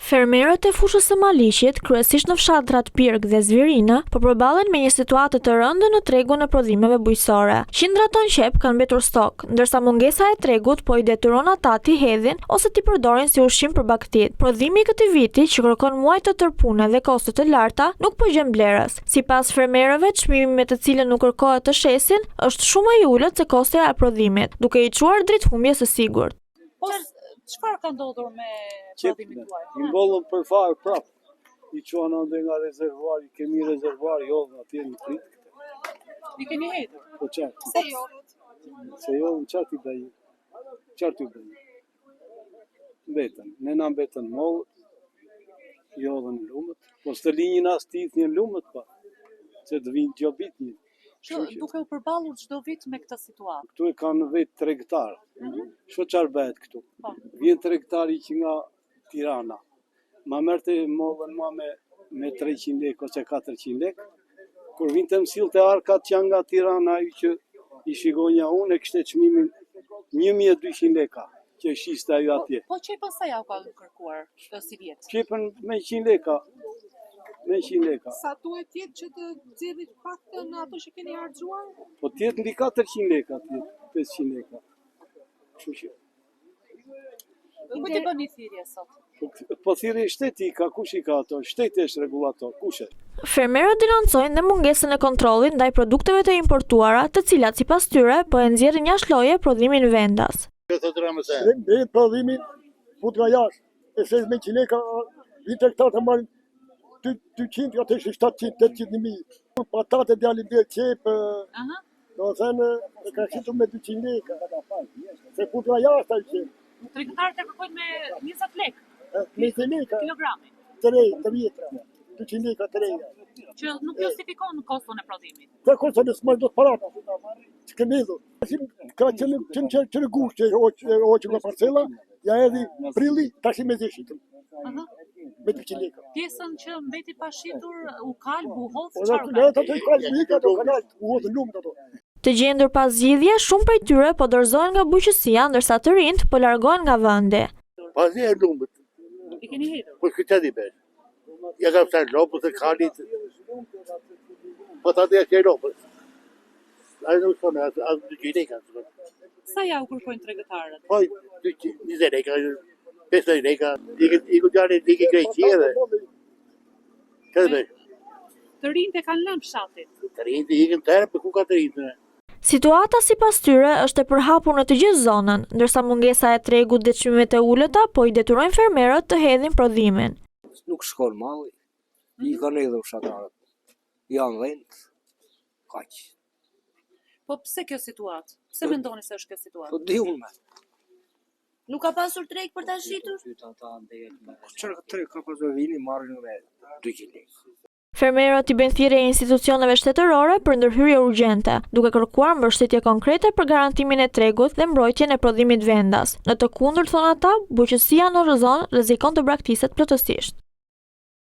Fermerët e fushës së Maliqit, kryesisht në fshatrat Pirg dhe Zvirinë, po përballen me një situatë të rëndë në tregun e prodhimeve bujqësore. Qindra ton qep kanë mbetur stok, ndërsa mungesa e tregut po i detyron ata t'i hedhin ose t'i përdorin si ushqim për baktit. Prodhimi i këtij viti, që kërkon muaj të tërpune dhe kosto të larta, nuk po gjen blerës. Sipas fermerëve, çmimi me të cilën nuk kërkohet të shesin është shumë më i ulët se kostja e prodhimit, duke i çuar drejt humbjes së sigurt. Çfarë ka ndodhur me prodhimin tuaj? I mbollën për farë prap. I çuan ande nga rezervuari, kemi rezervuar jo atje në prit. I keni hedhur? Po çfarë? Se jodhët? Se jodhën çfarë i bëj? Çfarë i bëj? Mbetën, ne na mbetën mollë, jodhën lumët, po s'të linjin as tithnin lumët pa. Se të vinë gjobit një. Duke u përballur çdo vit me këtë situatë. Këtu e kanë vetë tregtar. Çfarë bëhet këtu? Vjen tregtari që nga Tirana. Ma merrte mollën me 300 lekë ose 400 lekë. Kur vinte më sillte arkat që nga Tirana, ai që i shigonja unë e kishte çmimin 1200 lekë që shiste ajo atje. Po çepën sa ja u ka kërkuar si vjet? Çepën me 100 lekë. Me 100 lekë. Sa duhet jetë që të nxjerrit paktën ato që keni harxuar? Po tjetë mbi 400 lekë atje, 500 lekë. Kështu që. Ku të bëni thirrje sot? Po thirrje shteti ka, kush i ka ato? Shteti është rregullator, kush është? Fermerët denoncojnë dhe mungesën e kontrollit ndaj produkteve të importuara, të cilat sipas tyre po e nxjerrin jashtë loje prodhimin vendas. Ne prodhimin fut nga jashtë, e 1600 lekë, vitë hektar të marrin 200, atë 700, 800.000. Patate djalin dhe qepë, do thënë, e ka qitur me 200 lekë. Se fut nga jashtë ai qepë. Tregtarët e kërkojnë me 20 lekë. 20 lekë. Kilogrami. Të vjetra. 200 lekë të reja. Që nuk justifikon koston e prodhimit. Të koston e s'marrë do të paratë. Që kemi edhur. Ka që në gushtë që oqë nga parcela, ja edhi prilli, tash i me zeshitëm. Me 200 lekë. Pjesën që mbeti pa shitur, u kalb, u hodh, Të gjendur pas zgjidhje, shumë prej tyre po dorëzohen nga bujqësia, ndërsa të rinjt po largohen nga vendi. Pasi e lumbët. I keni hedhur? Po këtë di bëj. Ja ka pse lopët e kalit. Po ta dhe që lopët. Ai nuk thonë as 200 lekë. Sa ja u kërkojnë tregtarët? Po 20 lekë. 50 lekë. I ku janë dikë greqie. Këtë bëj. Të rinjt e kanë lënë fshatin. Të rinjt i ikën tërë, për ku ka të rinjt? Situata sipas tyre është e përhapur në të gjithë zonën, ndërsa mungesa e tregut dhe çmimet e ulëta po i detyrojnë fermerët të hedhin prodhimin. Nuk shkon malli, i kanë hedhur fshatarët. Janë dhënë. Kaq. Po pse kjo situatë? Pse mendoni se është kjo situatë? Po di unë. Nuk ka pasur treg për ta shitur? Çfarë treg ka pasur vini marrin me 200 lekë. Fermerët i bëjnë thirrje institucioneve shtetërore për ndërhyrje urgjente, duke kërkuar mbështetje konkrete për garantimin e tregut dhe mbrojtjen e prodhimit vendas. Në të kundërt, thonë ata, bujqësia në zonë rrezikon të braktiset plotësisht.